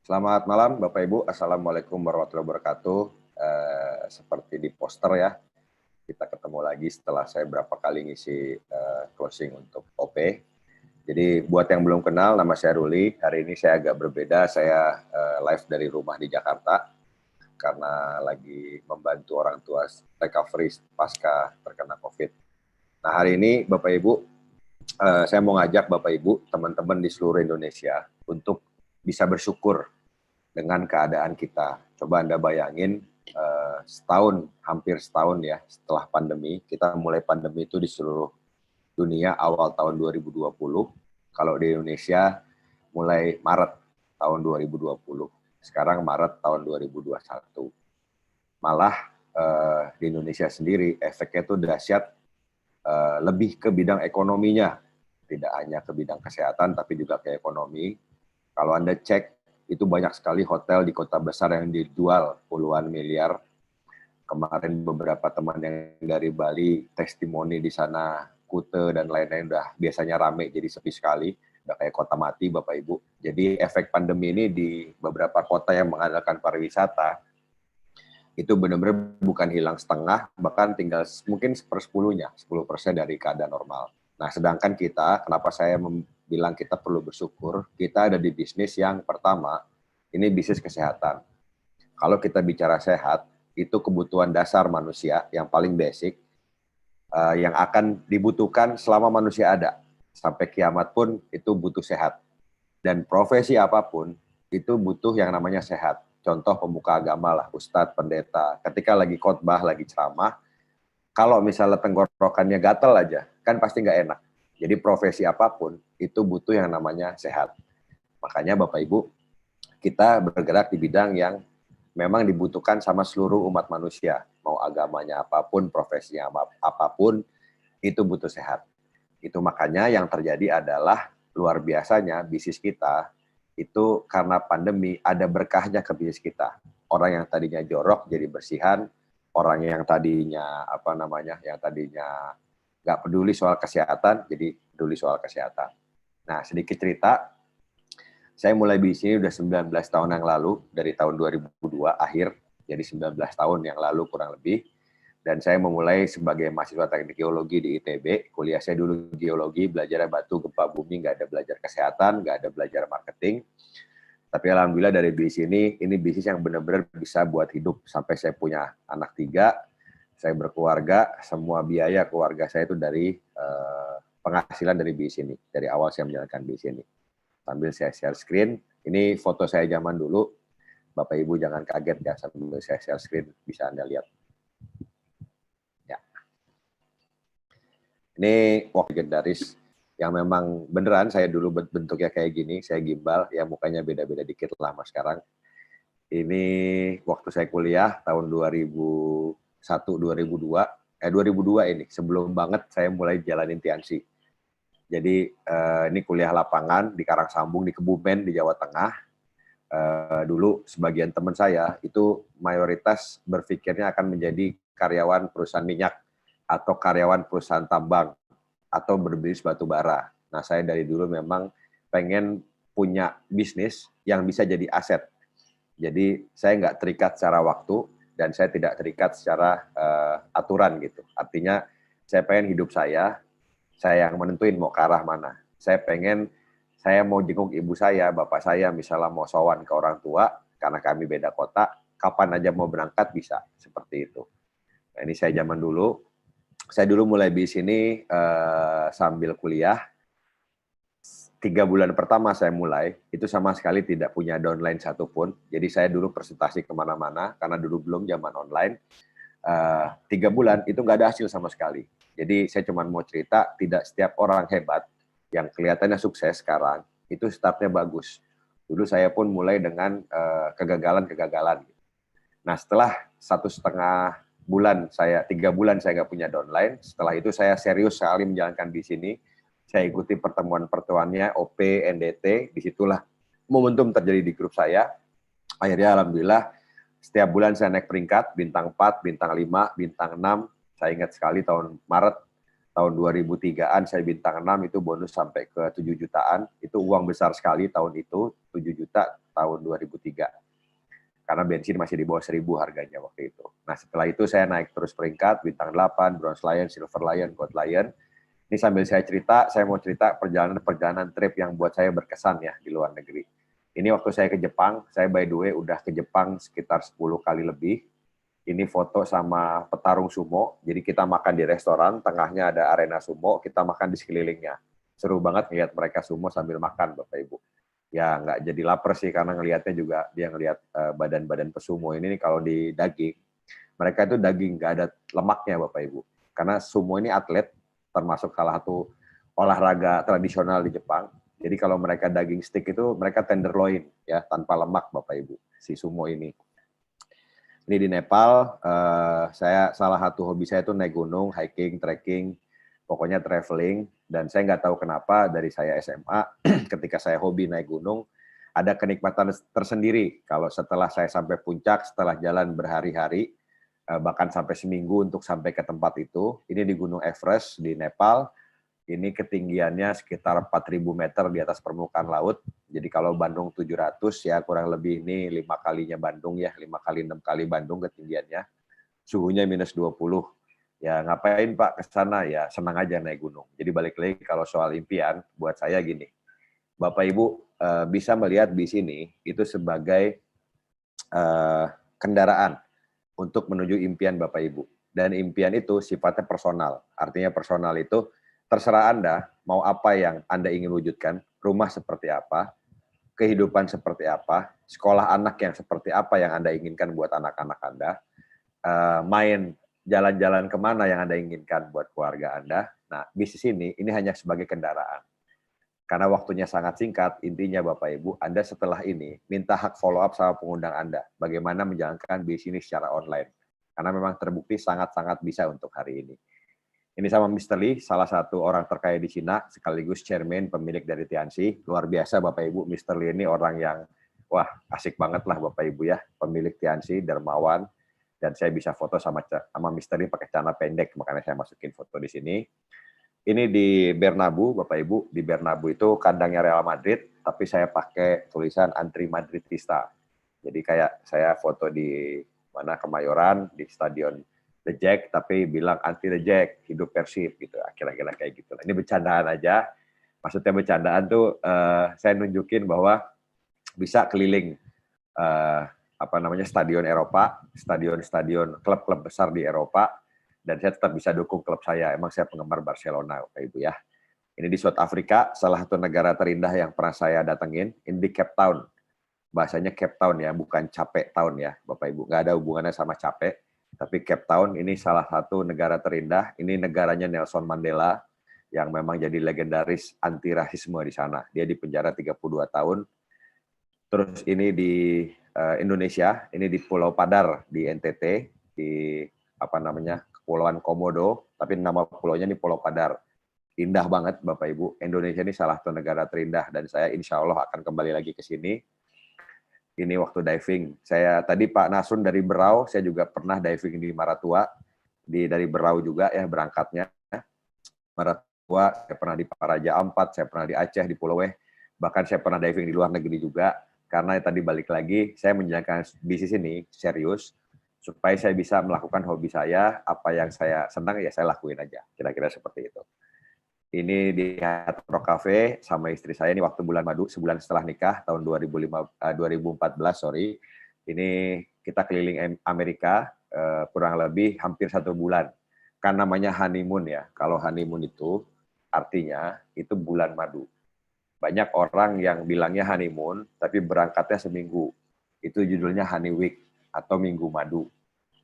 Selamat malam Bapak Ibu. Assalamualaikum warahmatullahi wabarakatuh. Seperti di poster ya, kita ketemu lagi setelah saya berapa kali ngisi closing untuk OP. Jadi buat yang belum kenal, nama saya Ruli. Hari ini saya agak berbeda. Saya live dari rumah di Jakarta karena lagi membantu orang tua recovery pasca terkena COVID. Nah, hari ini Bapak Ibu, saya mau ngajak Bapak Ibu, teman-teman di seluruh Indonesia untuk bisa bersyukur dengan keadaan kita. Coba Anda bayangin, setahun, hampir setahun ya, setelah pandemi, kita mulai pandemi itu di seluruh dunia awal tahun 2020. Kalau di Indonesia mulai Maret tahun 2020. Sekarang Maret tahun 2021. Malah di Indonesia sendiri efeknya itu dahsyat, lebih ke bidang ekonominya. Tidak hanya ke bidang kesehatan, tapi juga ke ekonomi. Kalau Anda cek, itu banyak sekali hotel di kota besar yang dijual puluhan miliar. Kemarin beberapa teman yang dari Bali, testimoni di sana, Kute dan lain-lain udah biasanya rame, jadi sepi sekali. Udah kayak kota mati, Bapak Ibu. Jadi efek pandemi ini di beberapa kota yang mengandalkan pariwisata, itu benar-benar bukan hilang setengah, bahkan tinggal mungkin 1/10-nya, 10% dari keadaan normal. Nah, sedangkan kita, kenapa saya bilang kita perlu bersyukur, kita ada di bisnis yang pertama, ini bisnis kesehatan. Kalau kita bicara sehat, itu kebutuhan dasar manusia yang paling basic, yang akan dibutuhkan selama manusia ada. Sampai kiamat pun itu butuh sehat. Dan profesi apapun, itu butuh yang namanya sehat. Contoh pemuka agama lah, ustadz, pendeta, ketika lagi khotbah, lagi ceramah, kalau misalnya tenggorokannya gatel aja, kan pasti nggak enak. Jadi profesi apapun, itu butuh yang namanya sehat. Makanya Bapak Ibu, kita bergerak di bidang yang memang dibutuhkan sama seluruh umat manusia. Mau agamanya apapun, profesinya apapun, itu butuh sehat. Itu makanya yang terjadi adalah luar biasanya bisnis kita, itu karena pandemi ada berkahnya ke bisnis kita. Orang yang tadinya jorok jadi bersihan, orang yang tadinya yang tadinya nggak peduli soal kesehatan jadi peduli soal kesehatan. Nah, sedikit cerita, saya mulai bisnis ini udah 19 tahun yang lalu, dari tahun 2002 akhir, jadi 19 tahun yang lalu kurang lebih. Dan saya memulai sebagai mahasiswa teknik geologi di ITB, kuliah saya dulu geologi, belajar batu, gempa bumi, nggak ada belajar kesehatan, nggak ada belajar marketing. Tapi alhamdulillah dari bisnis ini bisnis yang benar-benar bisa buat hidup. Sampai saya punya anak 3, saya berkeluarga, semua biaya keluarga saya itu dari penghasilan dari bisnis ini. Dari awal saya menjalankan bisnis ini. Sambil saya share screen, ini foto saya zaman dulu. Bapak Ibu jangan kaget ya, sambil saya share screen bisa Anda lihat. Ya. Ini walk legendaris yang memang beneran saya dulu bentuknya kayak gini, saya gimbal, ya mukanya beda-beda dikit lah mas sekarang. Ini waktu saya kuliah tahun 2001, 2002 ini, sebelum banget saya mulai jalanin Tiansi. Jadi ini kuliah lapangan di Karangsambung, di Kebumen, di Jawa Tengah. Dulu sebagian teman saya itu mayoritas berpikirnya akan menjadi karyawan perusahaan minyak atau karyawan perusahaan tambang atau berbisnis batu bara. Nah, saya dari dulu memang pengen punya bisnis yang bisa jadi aset. Jadi saya nggak terikat secara waktu dan saya tidak terikat secara aturan gitu. Artinya saya pengen hidup saya yang menentuin mau ke arah mana. Saya mau jenguk ibu saya, bapak saya misalnya mau sowan ke orang tua, karena kami beda kota, kapan aja mau berangkat bisa, seperti itu. Nah, ini saya zaman dulu. Saya dulu mulai di sini sambil kuliah. 3 bulan pertama saya mulai, itu sama sekali tidak punya downline satupun. Jadi saya dulu presentasi kemana-mana, karena dulu belum zaman online. 3 bulan itu nggak ada hasil sama sekali. Jadi saya cuma mau cerita, tidak setiap orang hebat yang kelihatannya sukses sekarang, itu startnya bagus. Dulu saya pun mulai dengan kegagalan-kegagalan. Nah, setelah 1,5 bulan, 3 bulan saya nggak punya downline, setelah itu saya serius sekali menjalankan di sini. Saya ikuti pertemuan-pertemuannya, OP, NDT, disitulah momentum terjadi di grup saya. Akhirnya alhamdulillah, setiap bulan saya naik peringkat, bintang 4, bintang 5, bintang 6. Saya ingat sekali tahun Maret, tahun 2003-an saya bintang 6 itu bonus sampai ke 7 jutaan. Itu uang besar sekali tahun itu, 7 juta tahun 2003. Karena bensin masih di bawah 1.000 harganya waktu itu. Nah setelah itu saya naik terus peringkat, bintang 8, Bronze Lion, Silver Lion, Gold Lion. Ini sambil saya mau cerita perjalanan trip yang buat saya berkesan ya di luar negeri. Ini waktu saya ke Jepang, saya by the way udah ke Jepang sekitar 10 kali lebih. Ini foto sama petarung sumo, jadi kita makan di restoran, tengahnya ada arena sumo, kita makan di sekelilingnya. Seru banget ngeliat mereka sumo sambil makan, Bapak Ibu. Ya nggak jadi lapar sih, karena ngelihatnya juga dia ngelihat badan-badan pesumo ini kalau di daging, mereka itu daging, nggak ada lemaknya Bapak Ibu. Karena sumo ini atlet, termasuk salah satu olahraga tradisional di Jepang. Jadi kalau mereka daging stick itu, mereka tenderloin, ya tanpa lemak Bapak Ibu, si sumo ini. Ini di Nepal, salah satu hobi saya itu naik gunung, hiking, trekking, pokoknya traveling. Dan saya nggak tahu kenapa dari saya SMA, ketika saya hobi naik gunung, ada kenikmatan tersendiri. Kalau setelah saya sampai puncak, setelah jalan berhari-hari, bahkan sampai seminggu untuk sampai ke tempat itu, ini di Gunung Everest di Nepal. Ini ketinggiannya sekitar 4.000 meter di atas permukaan laut. Jadi kalau Bandung 700 ya kurang lebih ini 5 kalinya Bandung ya, 5 kali 6 kali Bandung ketinggiannya. Suhunya minus 20. Ya ngapain Pak ke sana? Ya senang aja naik gunung. Jadi balik lagi kalau soal impian, buat saya gini. Bapak Ibu bisa melihat di sini itu sebagai kendaraan untuk menuju impian Bapak Ibu. Dan impian itu sifatnya personal. Artinya personal itu terserah Anda mau apa yang Anda ingin wujudkan, rumah seperti apa, kehidupan seperti apa, sekolah anak yang seperti apa yang Anda inginkan buat anak-anak Anda, main jalan-jalan kemana yang Anda inginkan buat keluarga Anda. Nah, bisnis ini hanya sebagai kendaraan. Karena waktunya sangat singkat, intinya Bapak Ibu, Anda setelah ini minta hak follow up sama pengundang Anda, bagaimana menjalankan bisnis ini secara online. Karena memang terbukti sangat-sangat bisa untuk hari ini. Ini sama Mr. Lee, salah satu orang terkaya di Cina, sekaligus chairman pemilik dari Tiansi. Luar biasa Bapak Ibu, Mr. Lee ini orang yang, wah asik banget lah Bapak Ibu ya, pemilik Tiansi, dermawan, dan saya bisa foto sama Mr. Lee pakai celana pendek, makanya saya masukin foto di sini. Ini di Bernabeu, Bapak Ibu, di Bernabeu itu kandangnya Real Madrid, tapi saya pakai tulisan Antri Madridista. Jadi kayak saya foto di mana Kemayoran, di stadion The Jack, tapi bilang anti The Jack, hidup Persib gitu, kira-kira kayak gitu. Ini bercandaan aja, maksudnya bercandaan tuh saya nunjukin bahwa bisa keliling stadion Eropa, stadion klub-klub besar di Eropa, dan saya tetap bisa dukung klub saya. Emang saya penggemar Barcelona, Bapak Ibu ya. Ini di South Africa, salah satu negara terindah yang pernah saya datengin, ini di Cape Town. Bahasanya Cape Town ya, bukan Capek Town ya, Bapak Ibu. Nggak ada hubungannya sama capek, tapi Cape Town ini salah satu negara terindah. Ini negaranya Nelson Mandela, yang memang jadi legendaris anti rasisme di sana. Dia dipenjara 32 tahun. Terus ini di Indonesia, ini di Pulau Padar, di NTT, di Kepulauan Komodo, tapi nama pulaunya di Pulau Padar. Indah banget Bapak Ibu. Indonesia ini salah satu negara terindah dan saya insya Allah akan kembali lagi ke sini. Ini waktu diving. Saya tadi Pak Nasun dari Berau, saya juga pernah diving di Maratua. Dari Berau juga ya berangkatnya. Maratua, saya pernah di Paraja Ampat, saya pernah di Aceh, di Pulau Weh. Bahkan saya pernah diving di luar negeri juga. Karena tadi balik lagi, saya menjalankan bisnis ini serius supaya saya bisa melakukan hobi saya, apa yang saya senang ya saya lakuin aja. Kira-kira seperti itu. Ini di Hard Rock Cafe sama istri saya ini waktu bulan madu, sebulan setelah nikah tahun 2014 sorry. Ini kita keliling Amerika kurang lebih hampir 1 bulan. Kan namanya honeymoon ya. Kalau honeymoon itu artinya itu bulan madu. Banyak orang yang bilangnya honeymoon tapi berangkatnya seminggu. Itu judulnya honey week atau minggu madu.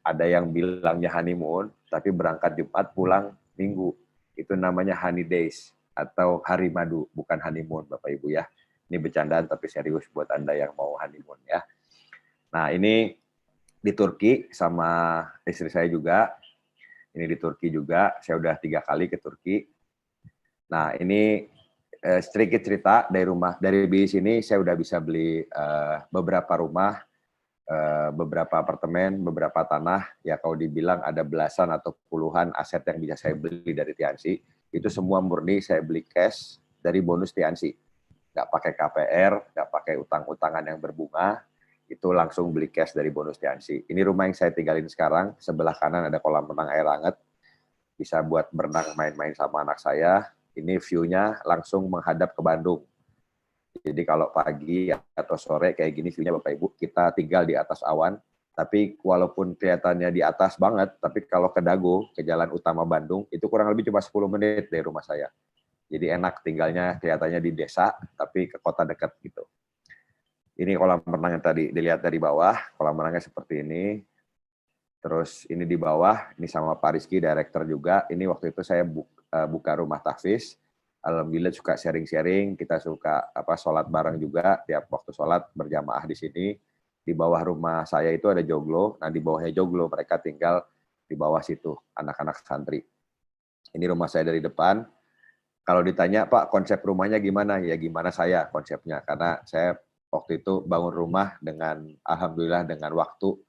Ada yang bilangnya honeymoon tapi berangkat Jumat pulang Minggu. Itu namanya honey days atau hari madu, bukan honeymoon Bapak Ibu ya. Ini bercandaan tapi serius buat Anda yang mau honeymoon ya. Nah ini di Turki sama istri saya juga. Ini di Turki juga, saya udah 3 kali ke Turki. Nah ini sedikit cerita dari bisnis ini saya udah bisa beli beberapa rumah, beberapa apartemen, beberapa tanah, ya kalau dibilang ada belasan atau puluhan aset yang bisa saya beli dari Tiansi, itu semua murni saya beli cash dari bonus Tiansi. Nggak pakai KPR, nggak pakai utang-utangan yang berbunga, itu langsung beli cash dari bonus Tiansi. Ini rumah yang saya tinggalin sekarang, sebelah kanan ada kolam renang air hangat, bisa buat berenang main-main sama anak saya. Ini view-nya langsung menghadap ke Bandung. Jadi kalau pagi atau sore kayak gini view-nya Bapak Ibu, kita tinggal di atas awan, tapi walaupun kelihatannya di atas banget, tapi kalau ke Dago, ke jalan utama Bandung, itu kurang lebih cuma 10 menit dari rumah saya. Jadi enak tinggalnya kelihatannya di desa, tapi ke kota dekat gitu. Ini kolam renang yang tadi dilihat dari bawah, kolam renangnya seperti ini. Terus ini di bawah, ini sama Pak Rizky, director juga. Ini waktu itu saya buka rumah tahfiz. Alhamdulillah suka sharing-sharing, kita suka sholat bareng juga, tiap waktu sholat berjamaah di sini. Di bawah rumah saya itu ada joglo, nah di bawahnya joglo mereka tinggal di bawah situ, anak-anak santri. Ini rumah saya dari depan. Kalau ditanya, Pak, konsep rumahnya gimana? Ya gimana saya konsepnya, karena saya waktu itu bangun rumah dengan, alhamdulillah dengan waktu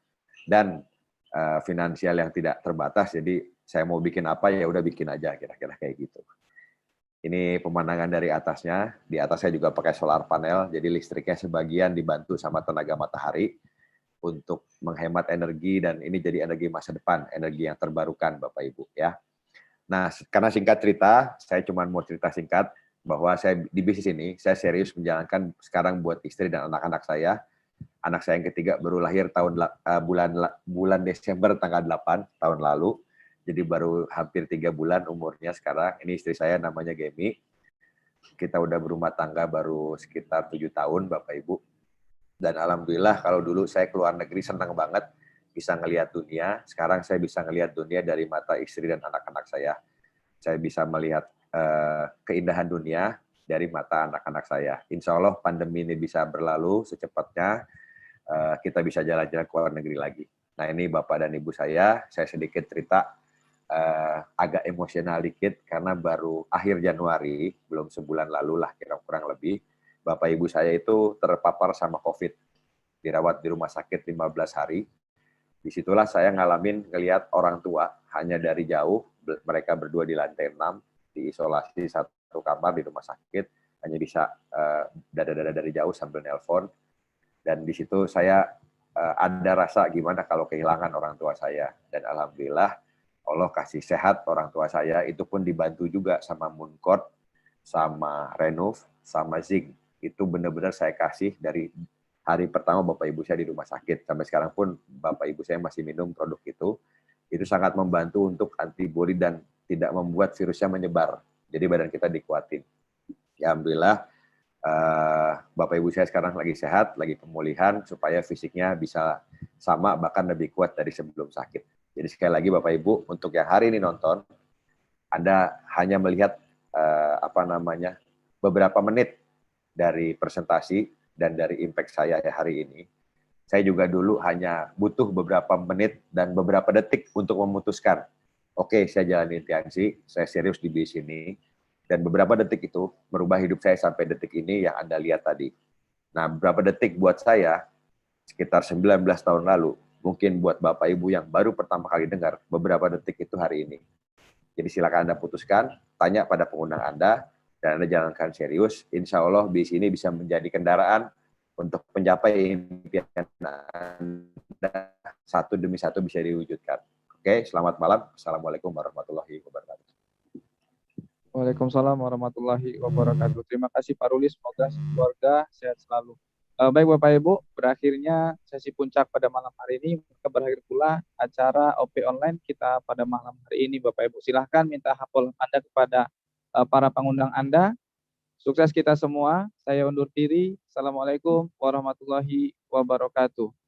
dan finansial yang tidak terbatas, jadi saya mau bikin apa ya udah bikin aja, kira-kira kayak gitu. Ini pemandangan dari atasnya. Di atas saya juga pakai solar panel, jadi listriknya sebagian dibantu sama tenaga matahari untuk menghemat energi dan ini jadi energi masa depan, energi yang terbarukan Bapak Ibu ya. Nah, karena singkat cerita, saya cuma mau cerita singkat bahwa saya di bisnis ini saya serius menjalankan sekarang buat istri dan anak-anak saya. Anak saya yang ketiga baru lahir bulan Desember tanggal 8 tahun lalu. Jadi baru hampir 3 bulan umurnya sekarang. Ini istri saya namanya Gemi. Kita udah berumah tangga baru sekitar 7 tahun Bapak Ibu. Dan alhamdulillah kalau dulu saya keluar negeri senang banget bisa ngelihat dunia. Sekarang saya bisa ngelihat dunia dari mata istri dan anak-anak saya. Saya bisa melihat keindahan dunia dari mata anak-anak saya. Insya Allah pandemi ini bisa berlalu secepatnya. Kita bisa jalan-jalan ke luar negeri lagi. Nah ini Bapak dan Ibu saya sedikit cerita. Agak emosional dikit karena baru akhir Januari, belum sebulan lalu lah kurang lebih, Bapak Ibu saya itu terpapar sama COVID, dirawat di rumah sakit 15 hari. Disitulah saya ngelihat orang tua hanya dari jauh, mereka berdua di lantai 6, diisolasi satu kamar di rumah sakit, hanya bisa dada-dada dari jauh sambil nelpon. Dan di situ saya ada rasa gimana kalau kehilangan orang tua saya. Dan alhamdulillah Allah kasih sehat orang tua saya, itu pun dibantu juga sama Mooncode, sama Renov, sama Zing. Itu benar-benar saya kasih dari hari pertama Bapak Ibu saya di rumah sakit. Sampai sekarang pun Bapak Ibu saya masih minum produk itu. Itu sangat membantu untuk antibodi dan tidak membuat virusnya menyebar Jadi badan kita dikuatin. Ya alhamdulillah Bapak Ibu saya sekarang lagi sehat, lagi pemulihan supaya fisiknya bisa sama bahkan lebih kuat dari sebelum sakit. Jadi sekali lagi Bapak Ibu, untuk yang hari ini nonton, Anda hanya melihat beberapa menit dari presentasi dan dari impact saya hari ini. Saya juga dulu hanya butuh beberapa menit dan beberapa detik untuk memutuskan, oke, saya jalani TNC, saya serius di bisnis ini, dan beberapa detik itu merubah hidup saya sampai detik ini yang Anda lihat tadi. Nah, beberapa detik buat saya, sekitar 19 tahun lalu, mungkin buat Bapak Ibu yang baru pertama kali dengar, beberapa detik itu hari ini. Jadi silakan Anda putuskan, tanya pada pengundang Anda, dan Anda jalankan serius. Insya Allah bisnis ini bisa menjadi kendaraan untuk mencapai impian Anda satu demi satu bisa diwujudkan. Oke, selamat malam. Assalamualaikum warahmatullahi wabarakatuh. Waalaikumsalam warahmatullahi wabarakatuh. Terima kasih Pak Ruli, semoga keluarga sehat selalu. Baik Bapak Ibu, berakhirnya sesi puncak pada malam hari ini, berakhir pula acara OP online kita pada malam hari ini Bapak Ibu. Silahkan minta hafal Anda kepada para pengundang Anda. Sukses kita semua. Saya undur diri. Assalamualaikum warahmatullahi wabarakatuh.